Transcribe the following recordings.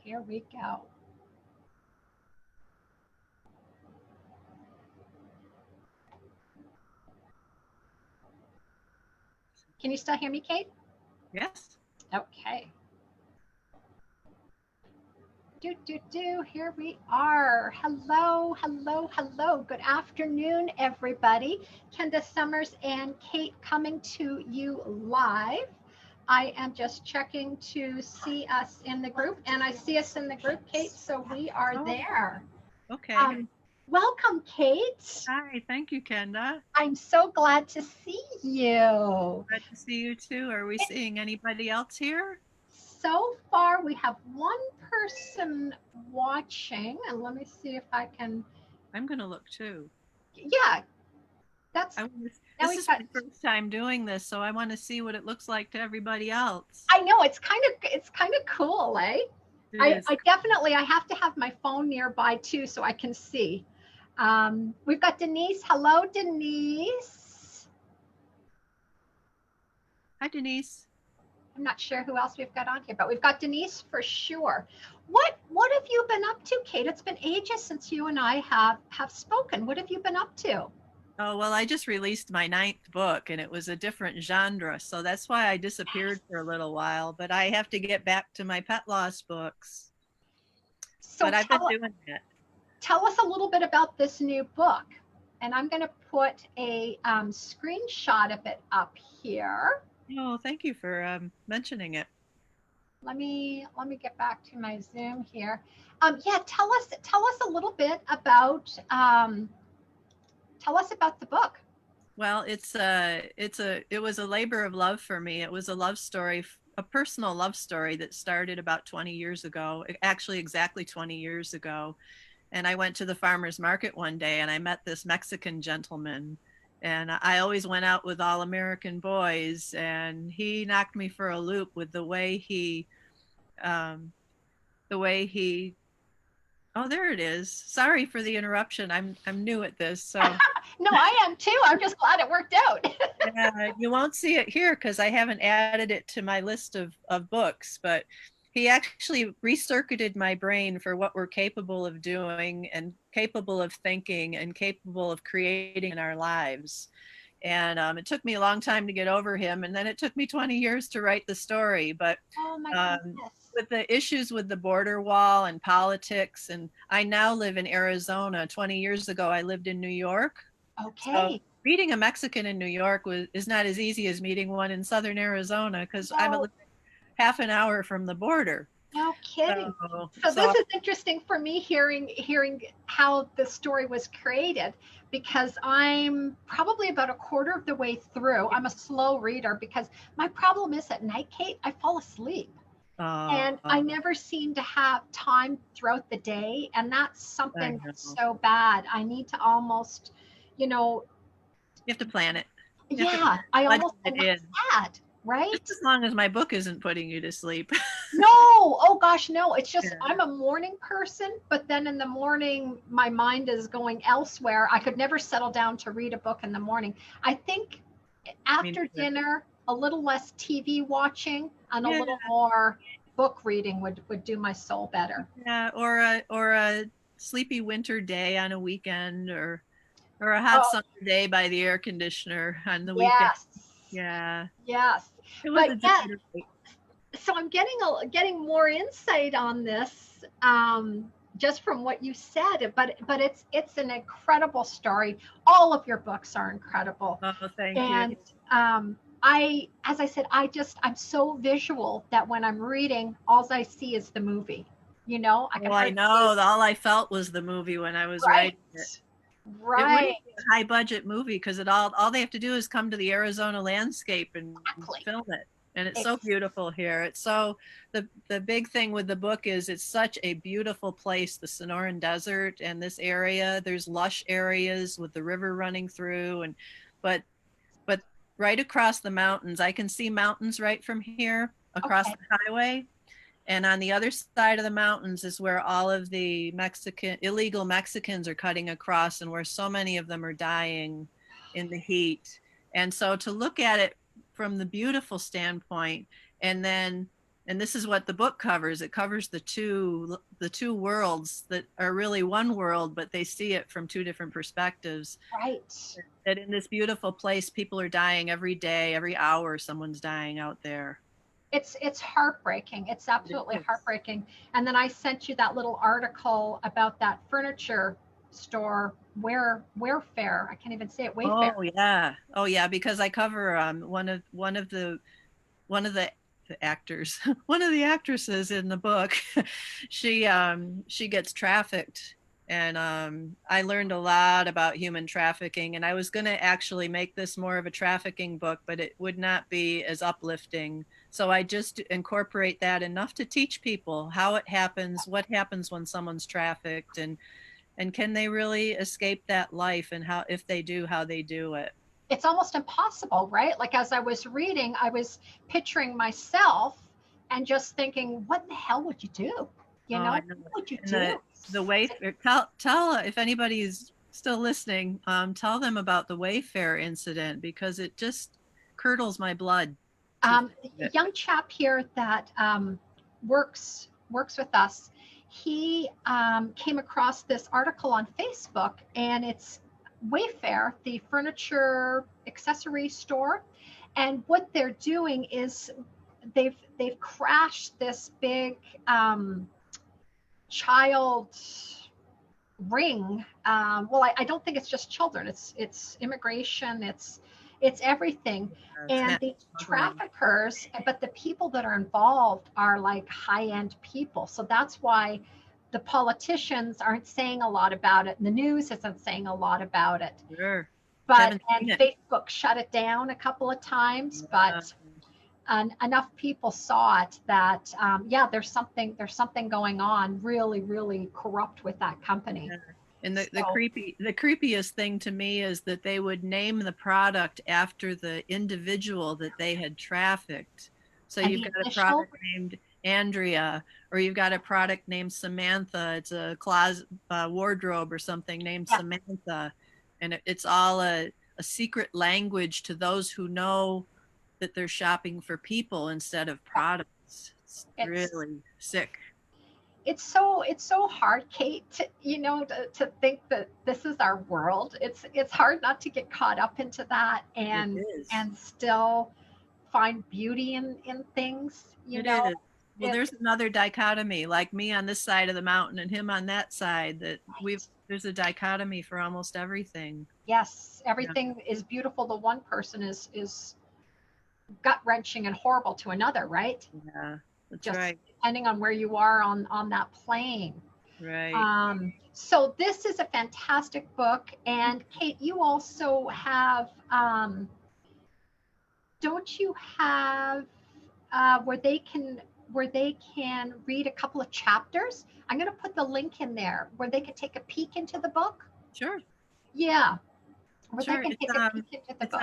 here we go. Can you still hear me, Kate? Yes. Okay. Here we are. Hello, hello, hello. Good afternoon, everybody. Kenda Summers and Kate coming to you live. I am just checking to see us in the group, and I see us in the group, Kate, so we are there. Okay. Welcome, Kate. Hi, thank you, Kenda. I'm so glad to see you. Glad to see you too. Are we seeing anybody else here? So far, we have one person watching, and let me see if I can. I'm going to look too. Yeah, that's. This is my first time doing this, so I want to see what it looks like to everybody else. I know it's kind of cool, eh? I definitely I have to have my phone nearby too so I can see. We've got Denise. Hello, Denise. Hi, Denise. I'm not sure who else we've got on here, but we've got Denise for sure. What have you been up to, Kate? It's been ages since you and I have spoken. What have you been up to? Oh, well, I just released my 9th book and it was a different genre, so that's why I disappeared for a little while, but I have to get back to my pet loss books. So but I've been doing it. Tell us a little bit about this new book. And I'm going to put a screenshot of it up here. Oh, thank you for mentioning it. Let me get back to my Zoom here. Yeah, tell us a little bit about the book. Well, it was a labor of love for me. It was a love story, a personal love story that started about 20 years ago, actually exactly 20 years ago. And I went to the farmer's market one day and I met this Mexican gentleman. And I always went out with all American boys, and he knocked me for a loop with the way he oh, there it is. Sorry for the interruption. I'm new at this, so. No, I am too. I'm just glad it worked out. Yeah, you won't see it here because I haven't added it to my list of books, but he actually recircuited my brain for what we're capable of doing and capable of thinking and capable of creating in our lives. And it took me a long time to get over him, and then it took me 20 years to write the story. But oh my goodness. With the issues with the border wall and politics, and I now live in Arizona. 20 years ago, I lived in New York. Okay. So meeting a Mexican in New York is not as easy as meeting one in southern Arizona because I'm half an hour from the border. No kidding. So this is interesting for me hearing how the story was created, because I'm probably about a quarter of the way through. I'm a slow reader because my problem is at night, Kate, I fall asleep. And I never seem to have time throughout the day. And that's something that's so bad. I need to almost, you have to plan it. Yeah, I almost am sad. Right? Just as long as my book isn't putting you to sleep. No, oh gosh, no. It's just I'm a morning person, but then in the morning my mind is going elsewhere. I could never settle down to read a book in the morning. I think after dinner, a little less TV watching and a little more book reading would do my soul better. Yeah, or a sleepy winter day on a weekend, or a hot summer day by the air conditioner on the weekend. Yeah. Yes. It was so I'm getting more insight on this just from what you said, but it's an incredible story. All of your books are incredible. Oh, thank you. And as I said, I'm so visual that when I'm reading, all I see is the movie. I know. All I felt was the movie when I was writing it. Right. It wouldn't be a high budget movie because all they have to do is come to the Arizona landscape and film it. And it's so beautiful here. It's so the big thing with the book is it's such a beautiful place, the Sonoran Desert and this area. There's lush areas with the river running through, but right across the mountains, I can see mountains right from here across the highway. And on the other side of the mountains is where all of the illegal Mexicans are cutting across, and where so many of them are dying in the heat. And so to look at it from the beautiful standpoint, and then and this is what the book covers. It covers the two worlds that are really one world, but they see it from two different perspectives. Right. That in this beautiful place, people are dying every day, every hour, someone's dying out there. It's heartbreaking. It's absolutely heartbreaking. And then I sent you that little article about that furniture store, Wayfair. I can't even say it. Wayfair. Oh yeah, because I cover one of the actors, one of the actresses in the book. She gets trafficked, and I learned a lot about human trafficking. And I was going to actually make this more of a trafficking book, but it would not be as uplifting. So I just incorporate that enough to teach people how it happens, what happens when someone's trafficked, and can they really escape that life, and how, if they do, how they do it. It's almost impossible, right? Like as I was reading, I was picturing myself and just thinking, what the hell would you do? You know, what would you do? The Wayfair, tell if anybody's still listening, tell them about the Wayfair incident, because it just curdles my blood. A young chap here that works with us, he came across this article on Facebook, and it's Wayfair, the furniture accessory store, and what they're doing is they've crashed this big child ring. Well, I don't think it's just children. It's immigration. It's everything. And the traffickers, but the people that are involved are like high-end people. So that's why the politicians aren't saying a lot about it. And the news isn't saying a lot about it. Sure. But and Facebook shut it down a couple of times, but enough people saw it that there's something going on really corrupt with that company. And the creepiest thing to me is that they would name the product after the individual that they had trafficked. So you've got a product named Andrea, or you've got a product named Samantha. It's a closet wardrobe or something named Samantha, and it's all a secret language to those who know that they're shopping for people instead of products. It's really sick. It's so hard, Kate, to think that this is our world. It's hard not to get caught up into that and still find beauty in things, you know. Well, there's another dichotomy, like me on this side of the mountain and him on that side, that there's a dichotomy for almost everything. Yes, everything is beautiful to one person is gut-wrenching and horrible to another, right? Yeah, that's just right. Depending on where you are on that plane. Right. So this is a fantastic book. And Kate, you also have, don't you have where they can read a couple of chapters? I'm going to put the link in there where they could take a peek into the book. Sure. Yeah. Where sure. They can take a peek into the book.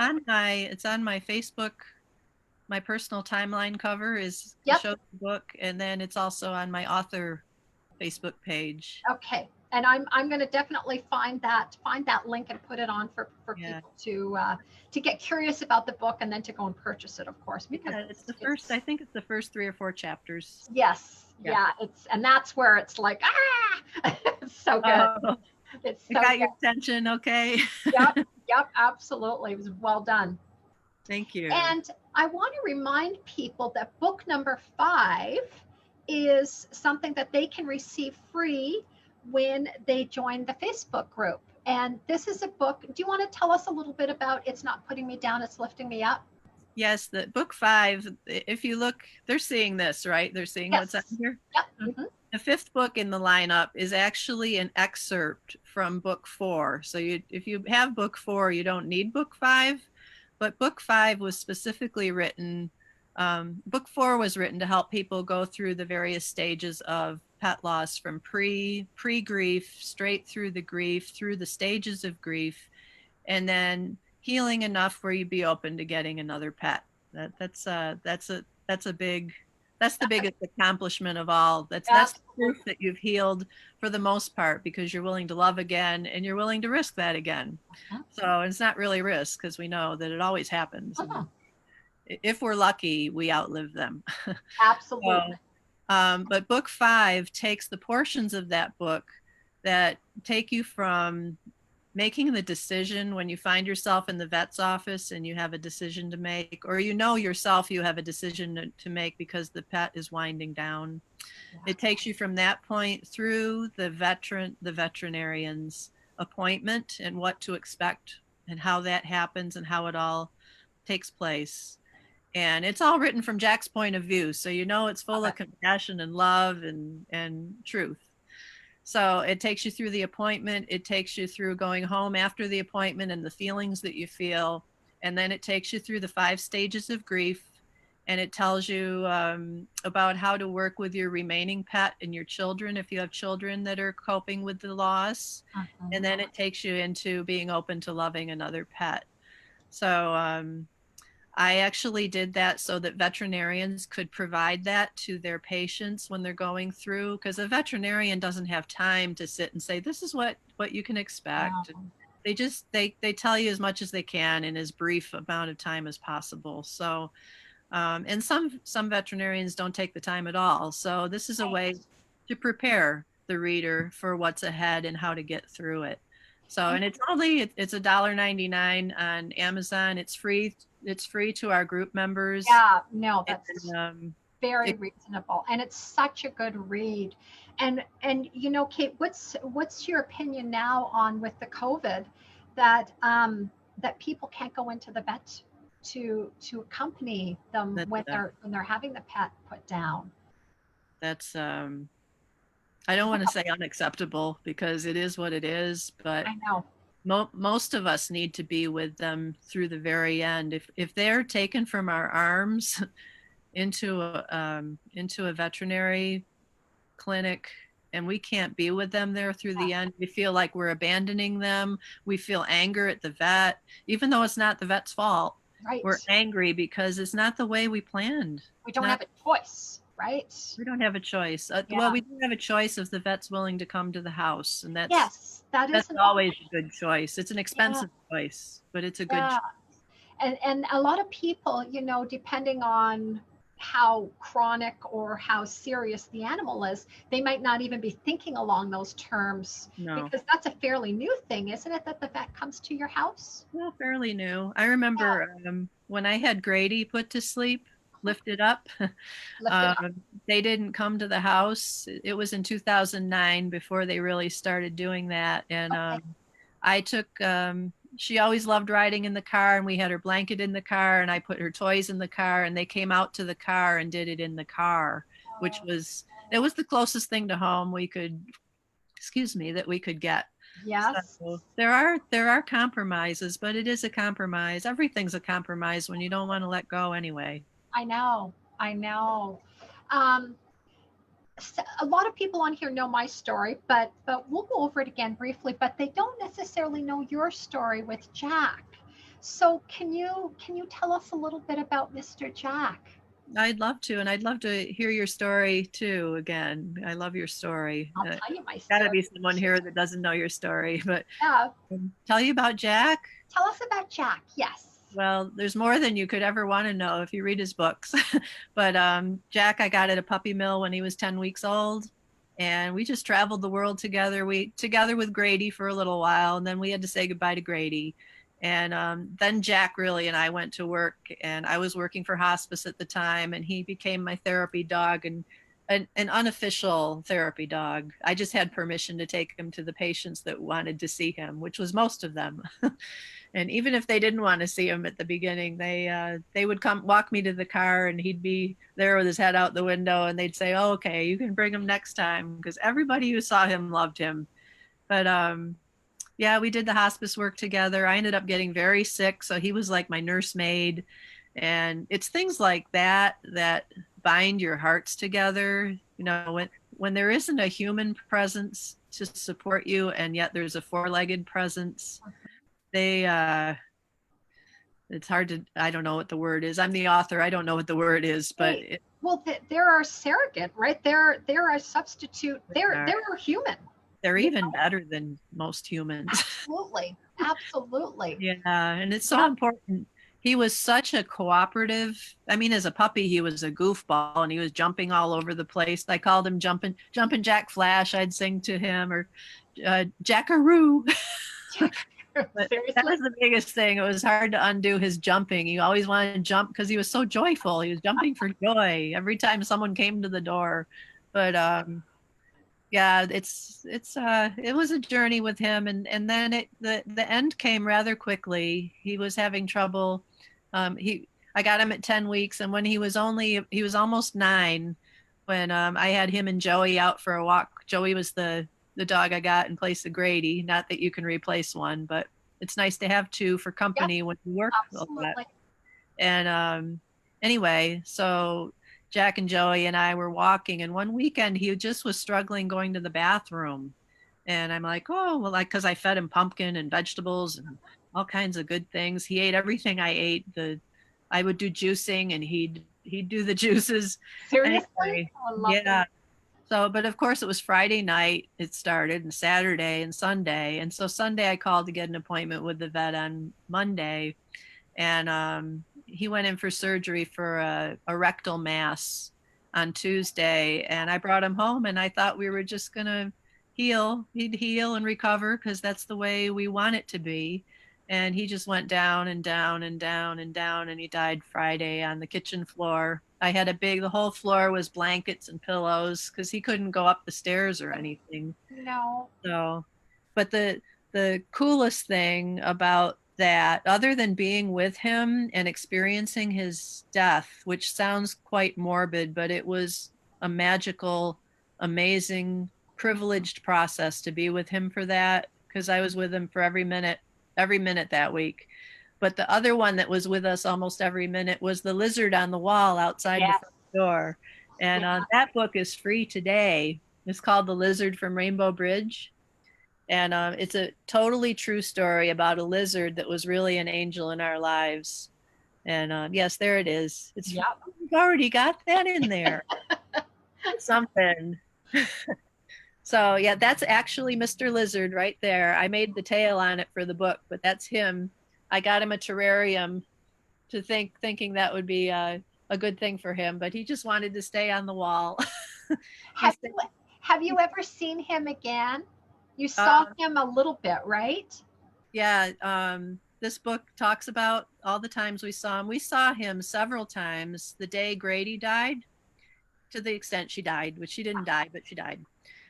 It's on my Facebook. My personal timeline cover is shows the book, and then it's also on my author Facebook page. Okay, and I'm going to definitely find that link and put it on for people to get curious about the book, and then to go and purchase it, of course, because it's the first. I think it's the first 3 or 4 chapters. Yes, and that's where it's like it's so good. It's so got your attention, okay? Yep, absolutely. It was well done. Thank you. And I want to remind people that book number 5 is something that they can receive free when they join the Facebook group. And this is a book. Do you want to tell us a little bit about It's Not Putting Me Down, It's Lifting Me Up? Yes, the book 5, if you look, they're seeing this, right? They're seeing what's on here? Yep. Mm-hmm. The 5th book in the lineup is actually an excerpt from book 4. So if you have book 4, you don't need book 5. But book 5 was specifically written, book 4 was written to help people go through the various stages of pet loss, from pre-grief, straight through the grief, through the stages of grief, and then healing enough where you'd be open to getting another pet. That's the biggest accomplishment of all. That's the proof that you've healed for the most part, because you're willing to love again and you're willing to risk that again. So it's not really risk, because we know that it always happens. if we're lucky, we outlive them. Absolutely. But book 5 takes the portions of that book that take you from making the decision when you find yourself in the vet's office and you have a decision to make, or you know yourself you have a decision to make because the pet is winding down. Yeah. It takes you from that point through the veterinarian's appointment and what to expect and how that happens and how it all takes place. And it's all written from Jack's point of view, so you know it's full of compassion and love and truth. So it takes you through the appointment, it takes you through going home after the appointment and the feelings that you feel, and then it takes you through the 5 stages of grief, and it tells you about how to work with your remaining pet and your children if you have children that are coping with the loss. And then it takes you into being open to loving another pet. So I actually did that so that veterinarians could provide that to their patients when they're going through, because a veterinarian doesn't have time to sit and say, this is what you can expect. Wow. They just, they tell you as much as they can in as brief amount of time as possible. So, and some veterinarians don't take the time at all. So this is a way to prepare the reader for what's ahead and how to get through it. So, and it's $1.99 on Amazon. It's free to our group members. Yeah, no, that's very reasonable. And it's such a good read. And you know, Kate, what's your opinion now on with the COVID that that people can't go into the vet to accompany them when they're having the pet put down? That's I don't want to say unacceptable because it is what it is, but I know most of us need to be with them through the very end. If they're taken from our arms into a veterinary clinic and we can't be with them there through the end, we feel like we're abandoning them. We feel anger at the vet, even though it's not the vet's fault. Right. We're angry because it's not the way we planned. We don't have a choice. Right. We don't have a choice. Well, we do have a choice if the vet's willing to come to the house, and that's always a good choice. It's an expensive choice, but it's a good choice. And a lot of people, you know, depending on how chronic or how serious the animal is, they might not even be thinking along those terms. No. Because that's a fairly new thing, isn't it, that the vet comes to your house? Well, fairly new. I remember when I had Grady put to sleep, lifted up. They didn't come to the house. It was in 2009 before they really started doing that. And I took, she always loved riding in the car, and we had her blanket in the car, and I put her toys in the car, and they came out to the car and did it in the car, which was, it was the closest thing to home we could, that we could get. Yes. So there are compromises, but it is a compromise. Everything's a compromise when you don't want to let go anyway. I know. So a lot of people on here know my story, but we'll go over it again briefly, but they don't necessarily know your story with Jack. So can you tell us a little bit about Mr. Jack? I'd love to, and I'd love to hear your story too. Again, I love your story. I'll tell you my story. Gotta be someone here that doesn't know your story, but tell you about Jack. Tell us about Jack. Yes. Well, there's more than you could ever want to know if you read his books. But Jack, I got at a puppy mill when he was 10 weeks old, and we just traveled the world together. Together with Grady for a little while, and then we had to say goodbye to Grady. And then Jack really and I went to work, and I was working for hospice at the time, and he became my therapy dog, and an unofficial therapy dog. I just had permission to take him to the patients that wanted to see him, which was most of them. And even if they didn't want to see him at the beginning, they would come walk me to the car, and he'd be there with his head out the window, and they'd say, oh, okay, you can bring him next time, because everybody who saw him loved him. But yeah, we did the hospice work together. I ended up getting very sick, so he was like my nursemaid. And it's things like that bind your hearts together. You know, when there isn't a human presence to support you, and yet there's a four-legged presence, it's hard to, I don't know what the word is. I'm the author. I don't know what the word is, but they're our surrogate, right? They're a substitute. They're human. They're even better than most humans. Absolutely. Yeah. And it's so important. he was such a cooperative. I mean, as a puppy, he was a goofball and he was jumping all over the place. I called him jumping Jack Flash. I'd sing to him, or Jackaroo. But that Seriously? was the biggest thing. It was hard to undo his jumping. He always wanted to jump because he was so joyful. He was jumping for joy every time someone came to the door. But yeah, it was a journey with him, and then the end came rather quickly. He was having trouble. He I got him at 10 weeks, and when he was almost 9 when I had him and Joey out for a walk. Joey was the dog I got in place of Grady. Not that you can replace one, but it's nice to have two for company when you work a lot. Absolutely. And anyway, so Jack and Joey and I were walking, and one weekend he just was struggling going to the bathroom. And I'm like, oh, well, like, because I fed him pumpkin and vegetables and all kinds of good things. He ate everything I ate. I would do juicing, and he'd do the juices. Seriously? Anyway, I love yeah. that. So, but of course, it was Friday night. It started, and Saturday and Sunday. And so Sunday, I called to get an appointment with the vet on Monday, and he went in for surgery for a rectal mass on Tuesday. And I brought him home, and I thought we were just gonna heal. He'd heal and recover because that's the way we want it to be. And he just went down and down and down and down, and he died Friday on the kitchen floor. I had the whole floor was blankets and pillows because he couldn't go up the stairs or anything. No. So, but the coolest thing about that, other than being with him and experiencing his death, which sounds quite morbid, but it was a magical, amazing, privileged process to be with him for that, because I was with him for every minute that week. But the other one that was with us almost every minute was the lizard on the wall outside the front door. And that book is free today. It's called The Lizard from Rainbow Bridge. And it's a totally true story about a lizard that was really an angel in our lives. And yes, there it is. We've already got that in there. Something. So yeah, that's actually Mr. Lizard right there. I made the tail on it for the book, but that's him. I got him a terrarium thinking that would be a good thing for him, but he just wanted to stay on the wall. Have you ever seen him again? You saw him a little bit, right? Yeah. This book talks about all the times we saw him. We saw him several times the day Grady died, to the extent she died, which she didn't die, but she died.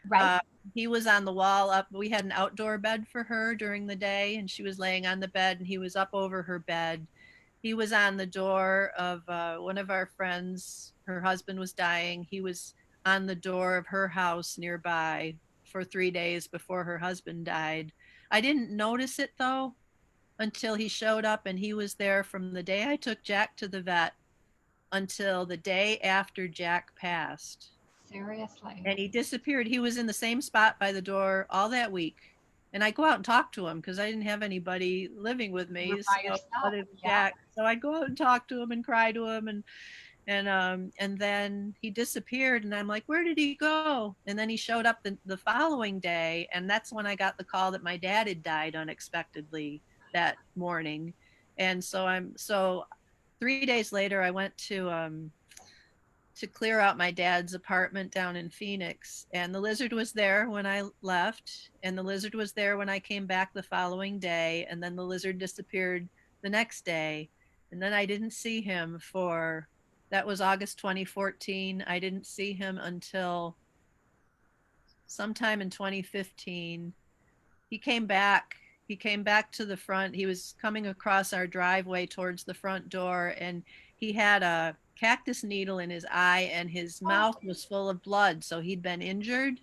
Right. He was on the wall up. We had an outdoor bed for her during the day, and she was laying on the bed, and he was up over her bed. He was on the door of one of our friends. Her husband was dying. He was on the door of her house nearby for 3 days before her husband died. I didn't notice it, though, until he showed up, and he was there from the day I took Jack to the vet until the day after Jack passed. Seriously. And he disappeared. He was in the same spot by the door all that week. And I go out and talk to him because I didn't have anybody living with me. Jack. So I'd go out and talk to him and cry to him, and then he disappeared, and I'm like, where did he go? And then he showed up the following day, and that's when I got the call that my dad had died unexpectedly that morning. And so 3 days later I went to clear out my dad's apartment down in Phoenix. And the lizard was there when I left, and the lizard was there when I came back the following day, and then the lizard disappeared the next day. And then I didn't see him that was August 2014. I didn't see him until sometime in 2015. He came back to the front. He was coming across our driveway towards the front door, and he had a cactus needle in his eye, and his mouth was full of blood, so he'd been injured.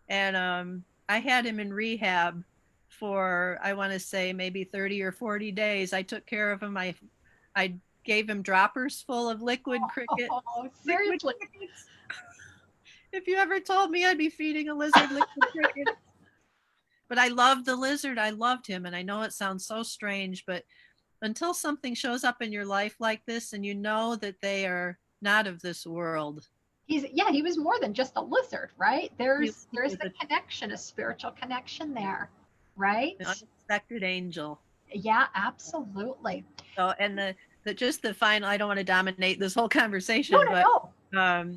And I had him in rehab for, I want to say, maybe 30 or 40 days. I took care of him. I gave him droppers full of liquid cricket. Seriously. If you ever told me I'd be feeding a lizard liquid cricket. But I loved the lizard. I loved him. And I know it sounds so strange, but until something shows up in your life like this and you know that they are not of this world. He was more than just a lizard, right? There's a connection, a spiritual connection there, right? An unexpected angel. Yeah, absolutely. So, and the final, I don't want to dominate this whole No, conversation, no, but no.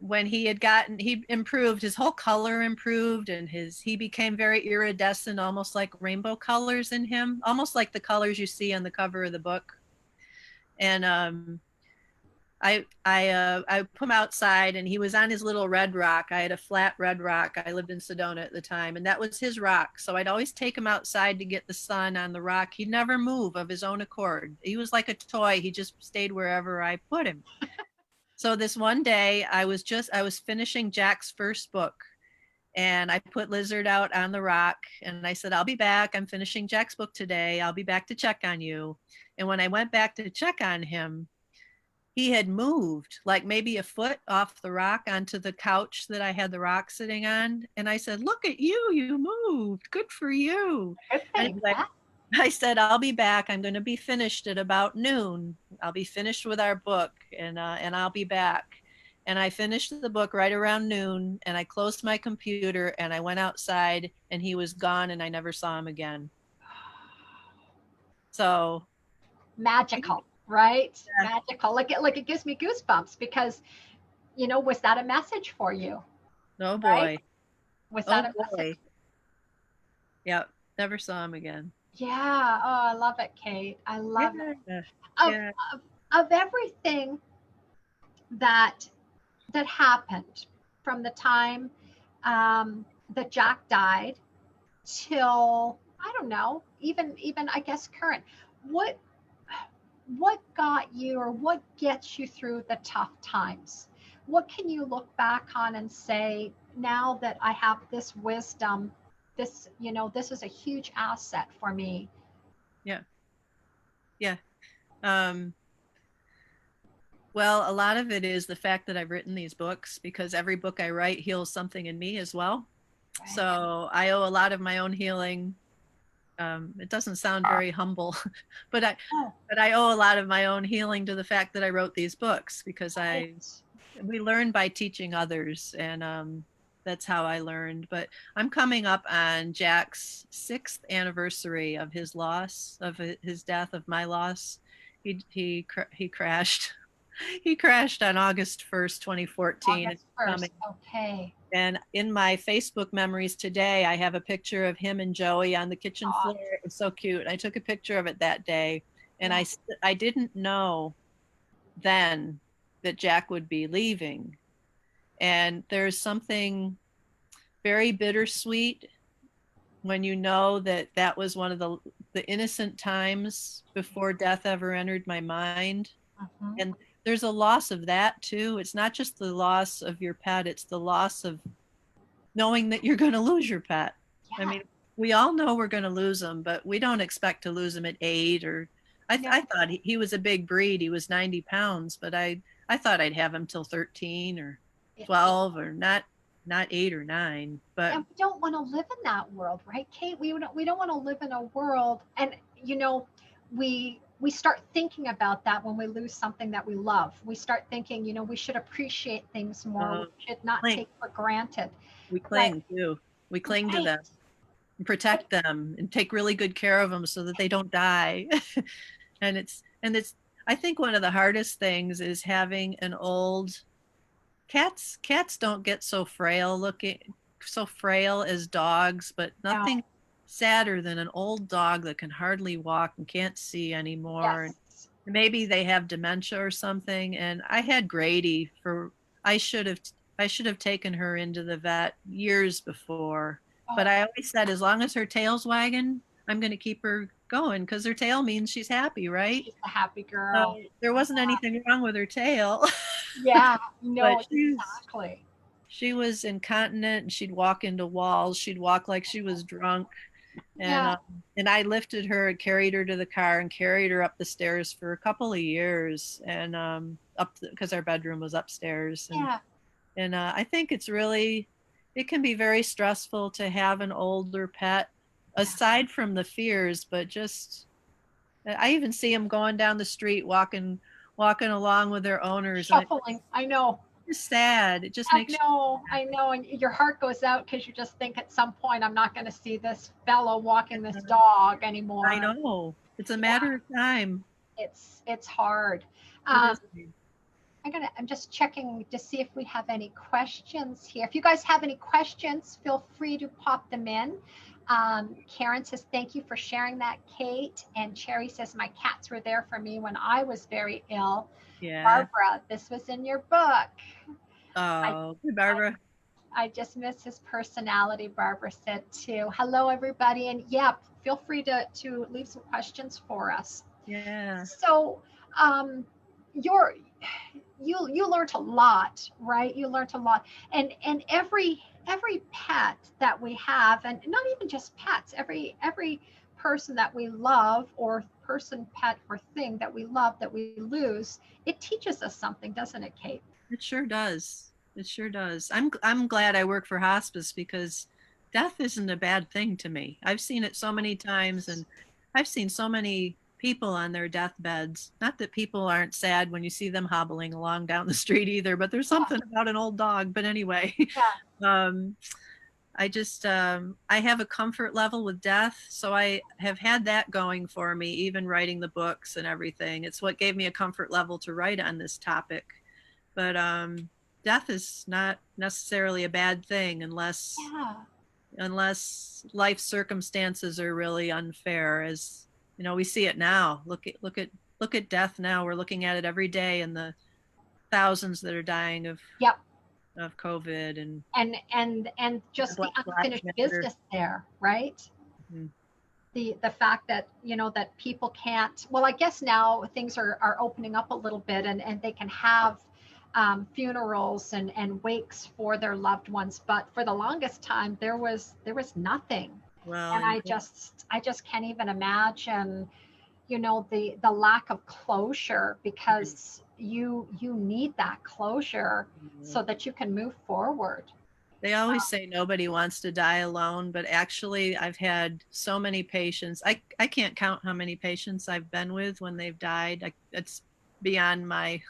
when he improved, his whole color improved, and he became very iridescent, almost like rainbow colors in him, almost like the colors you see on the cover of the book. And I put him outside, and he was on his little red rock. I had a flat red rock. I lived in Sedona at the time, and that was his rock. So I'd always take him outside to get the sun on the rock. He'd never move of his own accord. He was like a toy. He just stayed wherever I put him. So this one day, I was finishing Jack's first book, and I put Lizard out on the rock, and I said, "I'll be back. I'm finishing Jack's book today. I'll be back to check on you." And when I went back to check on him, he had moved like maybe a foot off the rock onto the couch that I had the rock sitting on. And I said, "Look at you, you moved. Good for you." Good thing. Anyway, I said, "I'll be back. I'm going to be finished at about noon. I'll be finished with our book, and I'll be back." And I finished the book right around noon, and I closed my computer, and I went outside, and he was gone, and I never saw him again. So Magical, right? yeah. Magical. Like it gives me goosebumps because, was that a message for you? Oh Right? boy. Was Oh that a boy. message? Yep. Never saw him again. Yeah. Oh, I love it, Kate. I love it. Yeah. Of, Yeah. of, of everything that happened from the time that Jack died till, I don't know, even I guess current. What what got you, or what gets you through the tough times? What can you look back on and say, now that I have this wisdom, this is a huge asset for me? Yeah. Yeah. Um, well, a lot of it is the fact that I've written these books, because every book I write heals something in me as well. Right. So I owe a lot of my own healing. It doesn't sound very humble, but Oh, I owe a lot of my own healing to the fact that I wrote these books, because right. we learn by teaching others, and that's how I learned. But I'm coming up on Jack's 6th anniversary of his loss, of his death, of my loss. He crashed. He crashed on August 1st, 2014. August 1st. Okay. And in my Facebook memories today, I have a picture of him and Joey on the kitchen Oh, floor. It was so cute. I took a picture of it that day, and yeah. I didn't know then that Jack would be leaving. And there's something very bittersweet when you know that that was one of the innocent times before death ever entered my mind. Mhm. And there's a loss of that too. It's not just the loss of your pet, it's the loss of knowing that you're going to lose your pet. I Yeah. mean, we all know we're going to lose them, but we don't expect to lose him at 8. Or No. I thought he was a big breed. He was 90 pounds, but I thought I'd have him till 13 or It, 12, or not 8 or 9. But and we don't want to live in that world, right, Kate? We don't want to live in a world, and we start thinking about that when we lose something that we love. We start thinking, we should appreciate things more. uh, We should not cling, take for granted. we But cling too. We cling to right, them and but protect them and take really good care of them so that they don't die. And it's I think one of the hardest things is having an old cats don't get so frail as dogs, but no, nothing sadder than an old dog that can hardly walk and can't see anymore. And yes, maybe they have dementia or something. And I had Grady for I should have taken her into the vet years before. But oh, I always said, as long as her tail's wagging, I'm going to keep her going, because her tail means she's happy, right? she's a happy So girl. there wasn't anything wrong with her tail. Yeah, But no, exactly. she was incontinent, and she'd walk into walls. She'd walk like she was drunk. And Yeah, I lifted her and carried her to the car and carried her up the stairs for a couple of years, and up because our bedroom was upstairs. And yeah, I think it can be very stressful to have an older pet, yeah. aside from the fears. But just I even see them going down the street, walking along with their owners, and Shuffling. I know. just sad. It just makes I know, and your heart goes out because you just think at some point I'm not going to see this fellow walking this dog anymore. I know. It's a matter of time. It's hard. It is. I'm just checking to see if we have any questions here. If you guys have any questions, feel free to pop them in. Karen says, thank you for sharing that, Kate. And Cherry says, my cats were there for me when I was very ill. Yeah. Barbara, this was in your book. Oh, Barbara. I just miss his personality, Barbara said too. Hello, everybody. And yeah, feel free to leave some questions for us. Yeah. So you learned a lot, right? You learned a lot. And every pet that we have, and not even just pets, every person that we love, or person, pet, or thing that we love that we lose, it teaches us something, doesn't it, Kate? It sure does. It sure does. I'm glad I work for hospice, because death isn't a bad thing to me. I've seen it so many times, and I've seen so many people on their deathbeds. Not that people aren't sad when you see them hobbling along down the street either, but there's something about an old dog. But anyway, I just I have a comfort level with death, so I have had that going for me, even writing the books and everything. It's what gave me a comfort level to write on this topic. But death is not necessarily a bad thing unless life circumstances are really unfair. As you know, we see it now. Look at death now. We're looking at it every day, and the thousands that are dying of COVID and just the unfinished business there, right? Mm-hmm. The fact that, you know, that people can't, well, I guess now things are opening up a little bit, and they can have funerals and wakes for their loved ones, but for the longest time there was nothing. Well, and I just can't even imagine, you know, the lack of closure, because you need that closure so that you can move forward. They always say nobody wants to die alone, but actually I've had so many patients. I can't count how many patients I've been with when they've died. It's beyond my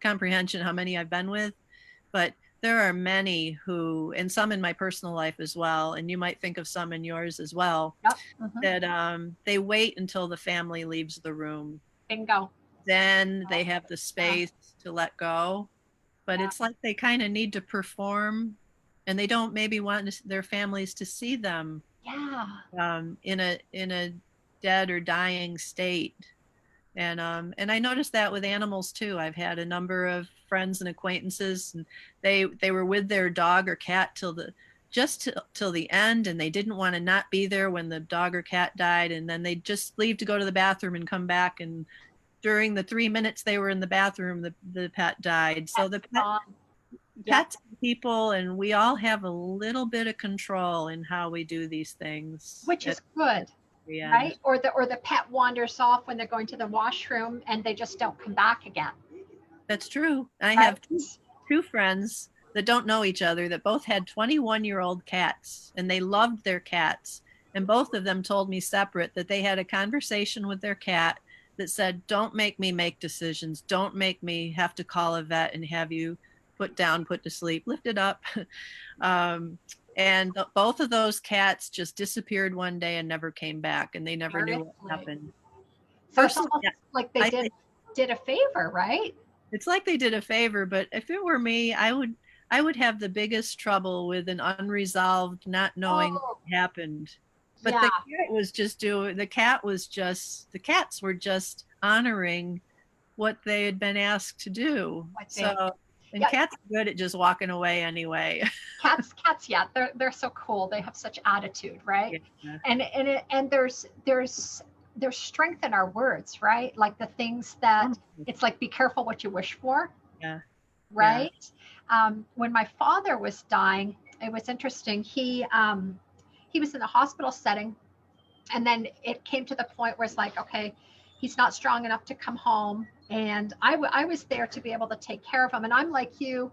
comprehension how many I've been with, but there are many who, and some in my personal life as well, and you might think of some in yours as well, that they wait until the family leaves the room. Bingo. Then they have the space to let go, but it's like they kind of need to perform, and they don't maybe want their families to see them in a dead or dying state. And I noticed that with animals too. I've had a number of friends and acquaintances, and they were with their dog or cat till the end, and they didn't want to not be there when the dog or cat died, and then they'd just leave to go to the bathroom and come back, and during the 3 minutes they were in the bathroom, the pet died. So the pets, people, and we all have a little bit of control in how we do these things, which is good. Right? Or the pet wanders off when they're going to the washroom and they just don't come back again. That's true. I have two friends that don't know each other that both had 21-year-old cats, and they loved their cats. And both of them told me separate that they had a conversation with their cat that said, don't make me make decisions. Don't make me have to call a vet and have you put down, put to sleep, lift it up. And both of those cats just disappeared one day and never came back, and they never knew what happened. So it's almost like they did a favor, right? It's like they did a favor, but if it were me, I would have the biggest trouble with an unresolved, not knowing what happened. But the cats were just honoring what they had been asked to do. And cats are good at just walking away anyway. Cats, they're so cool. They have such attitude, right? Yeah. And there's strength in our words, right? Like the things that it's like, be careful what you wish for. Yeah. Right. Yeah. When my father was dying, it was interesting. He was in the hospital setting, and then it came to the point where it's like, okay, he's not strong enough to come home. And I was there to be able to take care of him. And I'm like you,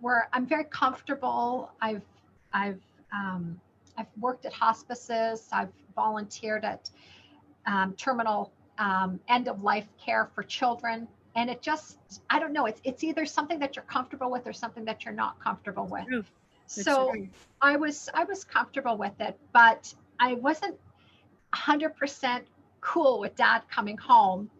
where I'm very comfortable. I've worked at hospices. I've volunteered at terminal end of life care for children. And it just, I don't know, it's either something that you're comfortable with or something that you're not comfortable with. True. So I was comfortable with it, but I wasn't 100% cool with Dad coming home,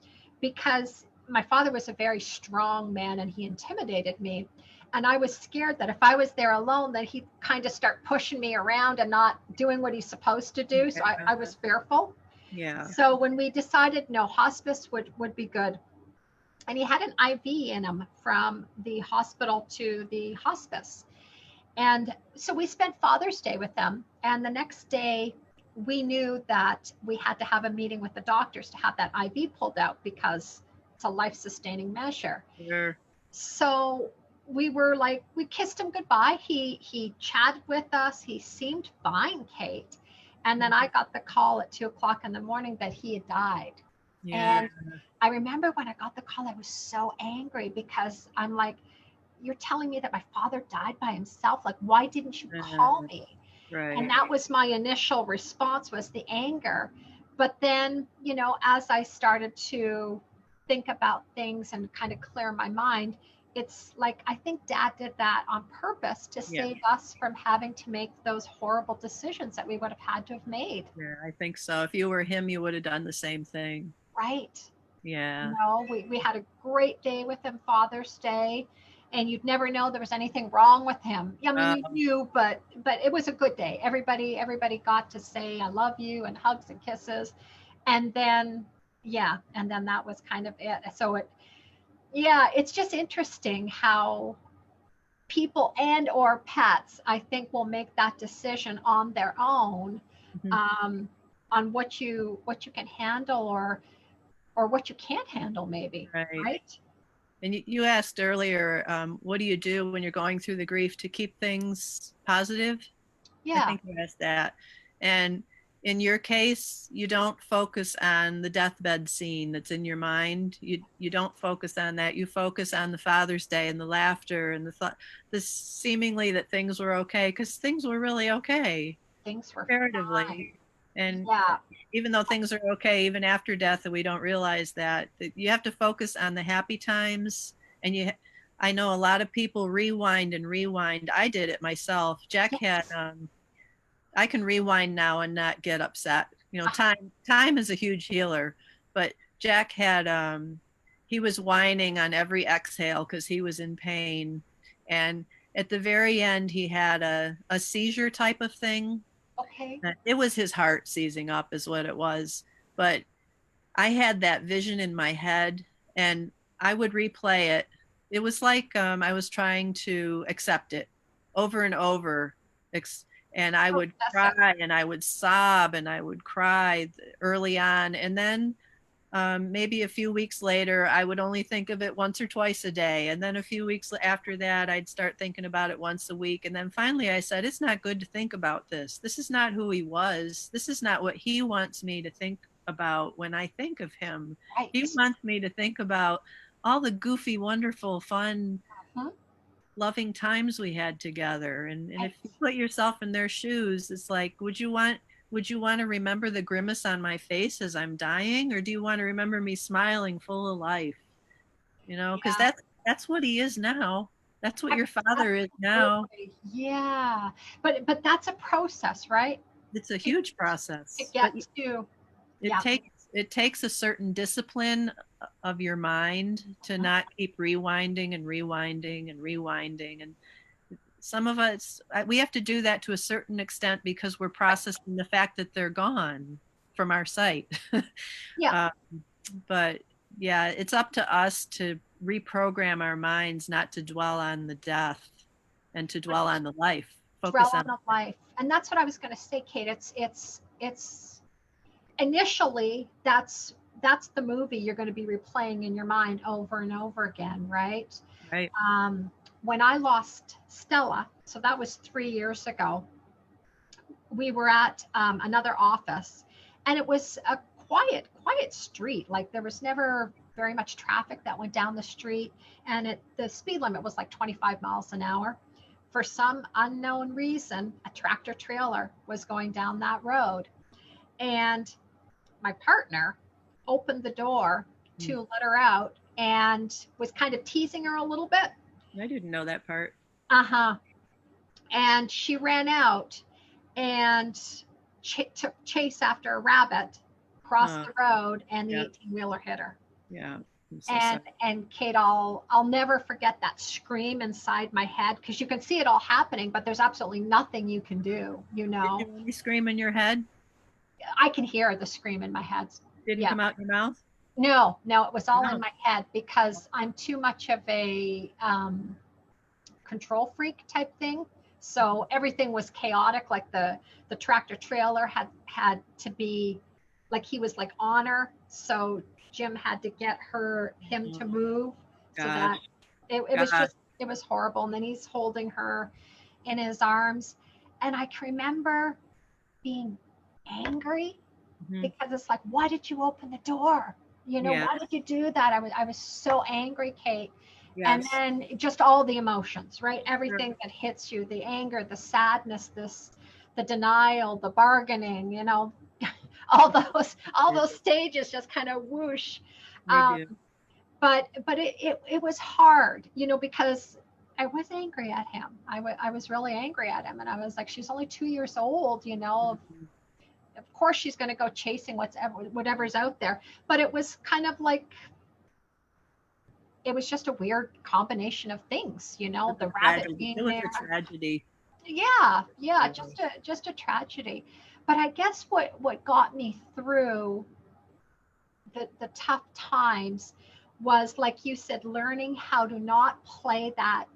because my father was a very strong man and he intimidated me. And I was scared that if I was there alone, that he'd kind of start pushing me around and not doing what he's supposed to do. So I was fearful. Yeah. So when we decided, no, hospice would be good. And he had an IV in him from the hospital to the hospice. And so we spent Father's Day with them. And the next day, we knew that we had to have a meeting with the doctors to have that IV pulled out, because it's a life-sustaining measure. Sure. So we were like, we kissed him goodbye. He chatted with us. He seemed fine, Kate. And then I got the call at 2:00 in the morning that he had died. Yeah. And I remember when I got the call, I was so angry, because I'm like, you're telling me that my father died by himself? Like, why didn't you call me? Right. And that was my initial response, was the anger. But then, you know, as I started to think about things and kind of clear my mind, it's like, I think Dad did that on purpose to save us from having to make those horrible decisions that we would have had to have made. Yeah, I think so. If you were him, you would have done the same thing. Right. Yeah. You know, we had a great day with him, Father's Day, and you'd never know there was anything wrong with him. I mean, you knew, but it was a good day. Everybody got to say I love you and hugs and kisses. And then that was kind of it. So it's just interesting how people and or pets, I think, will make that decision on their own, on what you can handle or what you can't handle, maybe. Right. And you asked earlier, what do you do when you're going through the grief to keep things positive? Yeah. I think you asked that. And in your case, you don't focus on the deathbed scene that's in your mind. You don't focus on that. You focus on the Father's Day and the laughter and the thought, the seemingly that things were okay, because things were really okay. Things were comparatively. fine. And even though things are okay, even after death, and we don't realize that you have to focus on the happy times. And I know a lot of people rewind and rewind. I did it myself. Jack had, I can rewind now and not get upset. You know, time is a huge healer, but Jack had, he was whining on every exhale because he was in pain. And at the very end, he had a seizure type of thing. Okay. It was his heart seizing up is what it was. But I had that vision in my head and I would replay it. It was like I was trying to accept it over and over. And I would cry and I would sob and I would cry early on. And then maybe a few weeks later, I would only think of it once or twice a day. And then a few weeks after that, I'd start thinking about it once a week. And then finally I said, it's not good to think about this. This is not who he was. This is not what he wants me to think about when I think of him. Right. He wants me to think about all the goofy, wonderful, fun, loving times we had together. And if you put yourself in their shoes, it's like, would you want to remember the grimace on my face as I'm dying, or do you want to remember me smiling full of life? You know, because that's what he is now. That's what your father is now. Yeah, but that's a process, right? It's a huge process. It gets to. It takes a certain discipline of your mind to not keep rewinding and rewinding and rewinding. And some of us, we have to do that to a certain extent because we're processing the fact that they're gone from our sight. But yeah, it's up to us to reprogram our minds not to dwell on the death and to dwell on the life. Focus on the life. And that's what I was going to say, Kate. It's initially that's the movie you're going to be replaying in your mind over and over again, right? Right. When I lost Stella, so that was 3 years ago, we were at another office and it was a quiet street. Like there was never very much traffic that went down the street, and the speed limit was like 25 miles an hour. For some unknown reason, a tractor trailer was going down that road, and my partner opened the door to let her out, and was kind of teasing her a little bit. I didn't know that part. Uh-huh. And she ran out and took chase after a rabbit, crossed the road, and the Yeah. 18-wheeler hit her. Yeah. I'm so And sorry. and Kate, I'll never forget that scream inside my head, because you can see it all happening, but there's absolutely nothing you can do, you Did know. you only scream in your head? I can hear the scream in my head. Didn't Yeah. come out your mouth? No, it was all No. in my head, because I'm too much of a control freak type thing. So everything was chaotic. Like the tractor trailer had to be like, he was like on her. So Jim had to get him to move, so Gosh. that it was just, it was horrible. And then he's holding her in his arms. And I can remember being angry, because it's like, why did you open the door? You know, Yeah. why did you do that? I was so angry, Kate. And Yes. then just all the emotions, right? Everything that hits you, the anger, the sadness, the denial, the bargaining, you know, all those stages just kind of whoosh. They do. But it was hard, you know, because I was angry at him. I was really angry at him. And I was like, she's only 2 years old, you know. Of course she's going to go chasing whatever's out there. But it was kind of like, it was just a weird combination of things, you know, the rabbit being there. It was a tragedy. Yeah, just a tragedy. But I guess what got me through the tough times was, like you said, learning how to not play that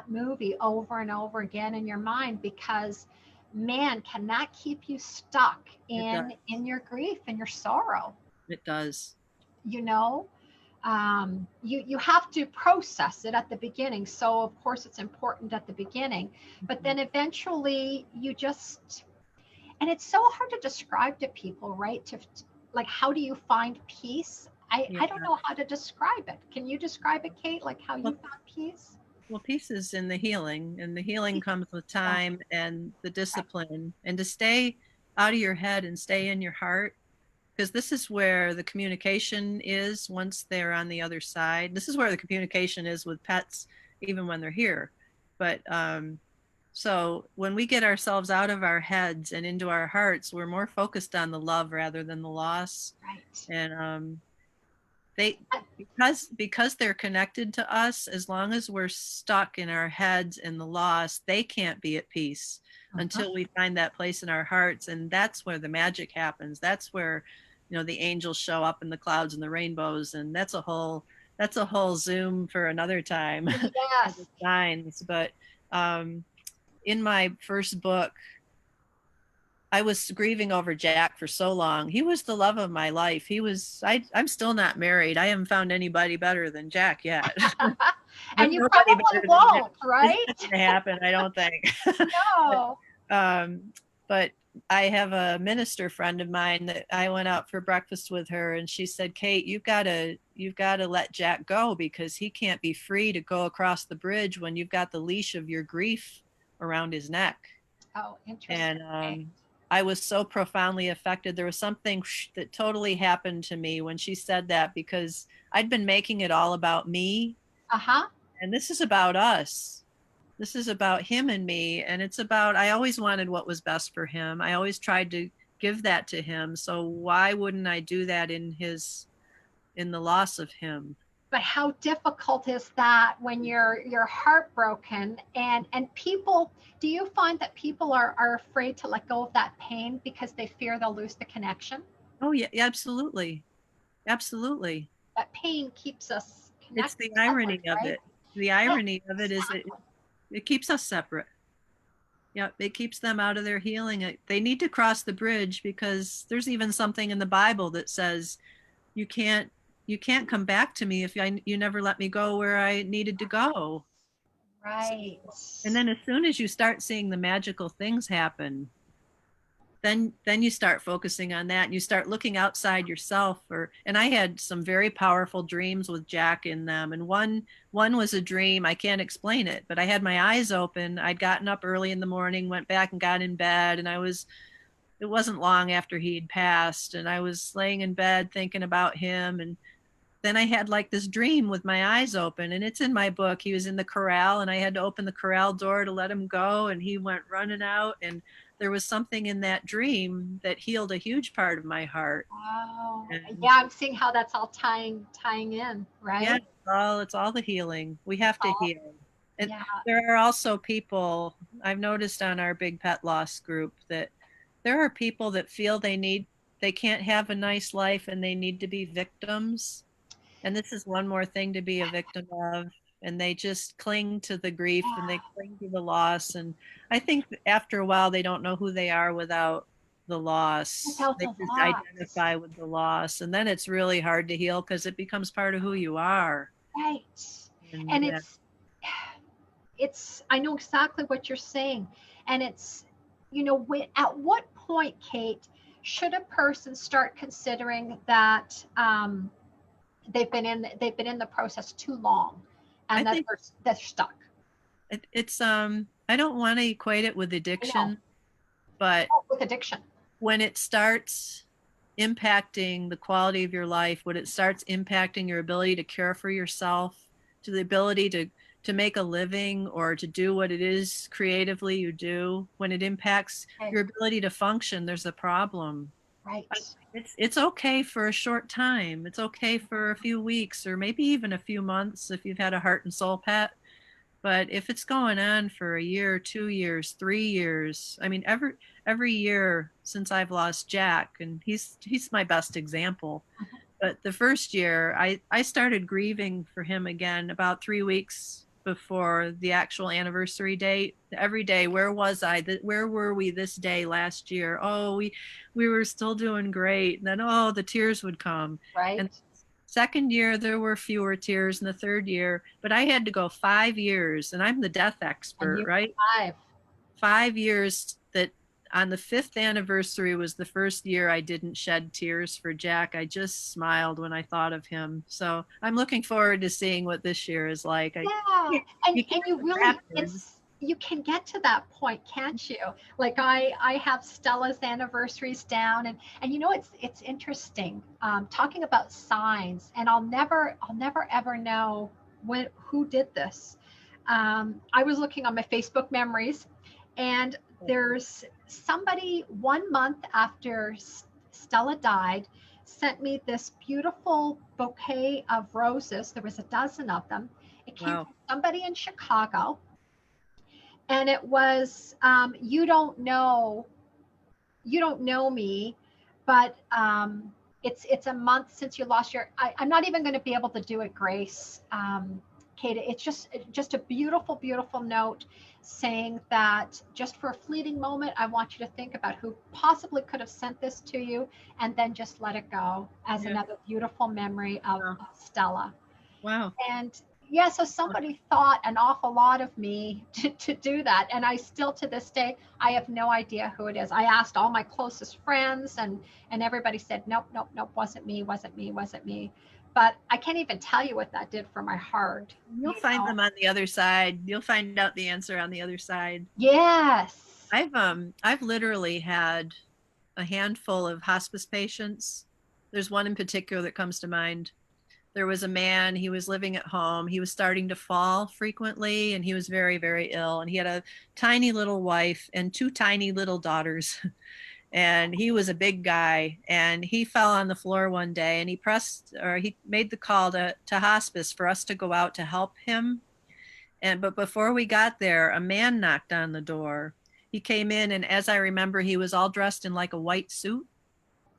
movie over and over again in your mind, because man, can that keep you stuck in your grief and your sorrow. It does. You know, you have to process it at the beginning. So of course it's important at the beginning, but then eventually you just, and it's so hard to describe to people, right? To like, how do you find peace? I don't know how to describe it. Can you describe it, Kate? Like how you found peace? Well, peace is in the healing, and the healing comes with time and the discipline, and to stay out of your head and stay in your heart, because this is where the communication is once they're on the other side. This is where the communication is with pets, even when they're here. But so when we get ourselves out of our heads and into our hearts, we're more focused on the love rather than the loss. Right. And they, because they're connected to us, as long as we're stuck in our heads in the loss, they can't be at peace until we find that place in our hearts. And that's where the magic happens. That's where, you know, the angels show up in the clouds and the rainbows. And that's a whole Zoom for another time. Yes. Signs. But in my first book, I was grieving over Jack for so long. He was the love of my life. I'm still not married. I haven't found anybody better than Jack yet. And you probably won't, right? It's not gonna happen, I don't think. No. But I have a minister friend of mine that I went out for breakfast with her, and she said, Kate, you've got to let Jack go, because he can't be free to go across the bridge when you've got the leash of your grief around his neck. Oh, interesting. And I was so profoundly affected. There was something that totally happened to me when she said that, because I'd been making it all about me. And this is about us. This is about him and me. And it's about, I always wanted what was best for him. I always tried to give that to him. So why wouldn't I do that in the loss of him? But how difficult is that when you're heartbroken, and people, do you find that people are afraid to let go of that pain because they fear they'll lose the connection? Oh yeah, absolutely. Absolutely. That pain keeps us connected. It's the irony of it. The irony of it is it keeps us separate. Yeah, it keeps them out of their healing. They need to cross the bridge, because there's even something in the Bible that says you can't come back to me if you never let me go where I needed to go. Right. And then as soon as you start seeing the magical things happen, then you start focusing on that, and you start looking outside yourself. And I had some very powerful dreams with Jack in them. And one was a dream, I can't explain it, but I had my eyes open. I'd gotten up early in the morning, went back and got in bed, and it wasn't long after he'd passed, and I was laying in bed thinking about him, and then I had like this dream with my eyes open, and it's in my book. He was in the corral and I had to open the corral door to let him go, and he went running out, and there was something in that dream that healed a huge part of my heart. Oh, And yeah, I'm seeing how that's all tying in, yeah, right? it's all the healing. We have to Oh, heal. And yeah. there are also people, I've noticed on our big pet loss group, that there are people that feel they can't have a nice life and they need to be victims. And this is one more thing to be a victim of. And they just cling to the grief and they Yeah, cling to the loss. And I think after a while, they don't know who they are without the loss. without They the just loss. identify with the loss. And then it's really hard to heal because it becomes part of who you are. Right. And And yeah, it's I know exactly what you're saying. And it's, at what point, Kate, should a person start considering that they've been in the process too long I and that think they're stuck? it's, I don't want to equate it with I know. addiction, but Oh, with addiction. when it starts impacting the quality of your life, when it starts impacting your ability to care for yourself, to the ability to make a living or to do what it is creatively you do, when it impacts Okay. your ability to function, there's a problem. Right. But it's okay for a short time. It's okay for a few weeks or maybe even a few months if you've had a heart and soul pet. But if it's going on for a year, 2 years, 3 years, I mean, every year since I've lost Jack, and he's my best example. Mhm. But the first year, I started grieving for him again about 3 weeks before the actual anniversary date. Every day, where was I? Where were we this day last year? Oh, we were still doing great. And then oh, the tears would come. Right. And second year there were fewer tears in the third year, but I had to go 5 years, and I'm the death And expert, you right? survive. 5 years that on the fifth anniversary was the first year I didn't shed tears for Jack. I just smiled when I thought of him. So I'm looking forward to seeing what this year is like. Yeah. And You can't and you look really backwards. it's you can get to that point, can't you? Like I have Stella's anniversaries down, and it's interesting, talking about signs, and I'll never ever know who did this. I was looking on my Facebook memories, and there's somebody 1 month after Stella died sent me this beautiful bouquet of roses. There was a dozen of them. It came Wow. from somebody in Chicago, and it was, you don't know me, but it's a month since you lost your. I'm not even going to be able to do it, Grace. Kate, it's just a beautiful, beautiful note saying that just for a fleeting moment, I want you to think about who possibly could have sent this to you, and then just let it go as Yeah. another beautiful memory of Wow. Stella. Wow. And yeah, so somebody thought an awful lot of me to do that. And I still, to this day, I have no idea who it is. I asked all my closest friends, and everybody said, nope, nope, nope, wasn't me, wasn't me, wasn't me. But I can't even tell you what that did for my heart. You'll You find know? them on the other side. You'll find out the answer on the other side. Yes. I've literally had a handful of hospice patients. There's one in particular that comes to mind. There was a man, he was living at home. He was starting to fall frequently and he was very, very ill. And he had a tiny little wife and two tiny little daughters. And he was a big guy. And he fell on the floor one day and he made the call to hospice for us to go out to help him. But before we got there, a man knocked on the door. He came in, and as I remember, he was all dressed in like a white suit.